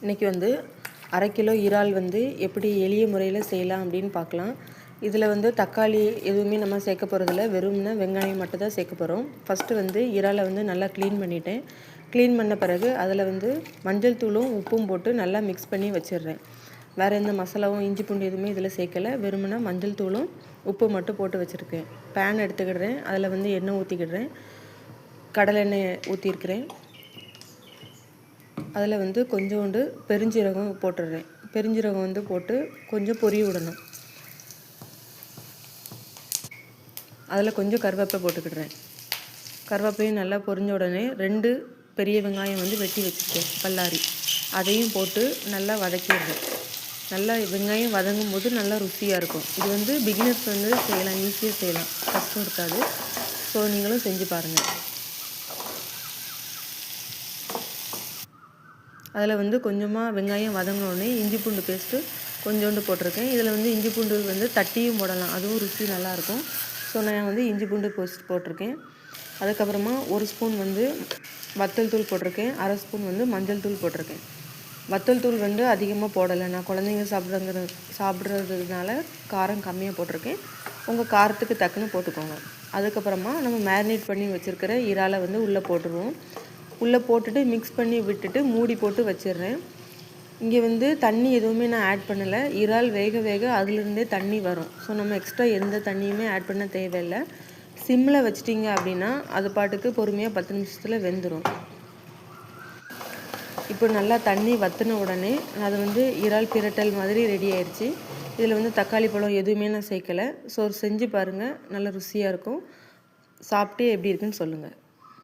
இன்றைக்கி வந்து 1/2 கிலோ இறால் வந்து எப்படி எளிய முறையில் செய்யலாம் அப்படின்னு பார்க்கலாம். இதில் வந்து தக்காளி எதுவுமே நம்ம சேர்க்க போகிறதில்ல, வெறும்னா வெங்காயம் மட்டும் தான் சேர்க்க போகிறோம். ஃபஸ்ட்டு வந்து இறாலை வந்து நல்லா க்ளீன் பண்ணிட்டேன். க்ளீன் பண்ண பிறகு அதில் வந்து மஞ்சள் தூளும் உப்பும் போட்டு நல்லா மிக்ஸ் பண்ணி வச்சிடுறேன். வேறு எந்த மசாலாவும் இஞ்சி பூண்டு எதுவுமே இதில் சேர்க்கலை, வெறுமனா மஞ்சள் தூளும் உப்பு மட்டும் போட்டு வச்சுருக்கேன். பேன் எடுத்துக்கிடுறேன், அதில் வந்து எண்ணெய் ஊற்றிக்கிடுறேன், கடலை எண்ணெய் ஊற்றிருக்கிறேன். அதில் வந்து கொஞ்சோண்டு பெருஞ்சீரகம் போட்டுடுறேன். பெருஞ்சீரகம் வந்து போட்டு கொஞ்சம் பொரிய விடணும். அதில் கொஞ்சம் கருவேப்பிலை போட்டுக்கிடுறேன். கருவேப்பிலையும் நல்லா பொரிஞ்ச உடனே 2 பெரிய வெங்காயம் வந்து வெட்டி வச்சுருக்கேன் பல்லாரி, அதையும் போட்டு நல்லா வதக்கிடுறேன். நல்லா வெங்காயம் வதங்கும் போது நல்லா ருசியாக இருக்கும். இது வந்து பிகினர்ஸ் வந்து செய்யலாம், ஈஸியாக செய்யலாம், கஷ்டம் இருக்காது. ஸோ நீங்களும் செஞ்சு பாருங்கள். அதில் வந்து கொஞ்சமாக வெங்காயம் வதங்கினோடனே இஞ்சி பூண்டு பேஸ்ட்டு கொஞ்சோண்டு போட்டிருக்கேன். இதில் வந்து இஞ்சி பூண்டு வந்து தட்டியும் போடலாம், அதுவும் ருசி நல்லாயிருக்கும். ஸோ நான் வந்து இஞ்சி பூண்டு பேஸ்ட் போட்டிருக்கேன். அதுக்கப்புறமா 1 ஸ்பூன் வந்து வத்தல் தூள் போட்டிருக்கேன், 1/2 ஸ்பூன் வந்து மஞ்சள் தூள் போட்டிருக்கேன். வத்தல் தூள் வந்து அதிகமாக போடலை, நான் குழந்தைங்க சாப்பிட்றதுனால காரம் கம்மியாக போட்டிருக்கேன். உங்கள் காரத்துக்கு தக்கன போட்டுக்கோங்க. அதுக்கப்புறமா நம்ம மேரினேட் பண்ணி வச்சுருக்கிற இறாலை வந்து உள்ளே போட்டுருவோம். உள்ளே போட்டுட்டு மிக்ஸ் பண்ணி விட்டுட்டு மூடி போட்டு வச்சிடுறேன். இங்கே வந்து தண்ணி எதுவுமே நான் ஆட் பண்ணலை. இறால் வேக வேக அதிலிருந்தே தண்ணி வரும். ஸோ நம்ம எக்ஸ்ட்ரா எந்த தண்ணியுமே ஆட் பண்ண தேவையில்லை. சிம்மில் வச்சிட்டிங்க அப்படின்னா அது பாட்டுக்கு பொறுமையாக 10 நிமிஷத்தில் வெந்துடும். இப்போ நல்லா தண்ணி வற்றின உடனே அது வந்து இறால் பிரட்டல் மாதிரி ரெடி ஆயிடுச்சு. இதில் வந்து தக்காளி பழம் எதுவுமே நான் சேர்க்கலை. ஸோ செஞ்சு பாருங்கள், நல்ல ருசியாக இருக்கும். சாப்பிட்டு எப்படி இருக்குன்னு சொல்லுங்கள்.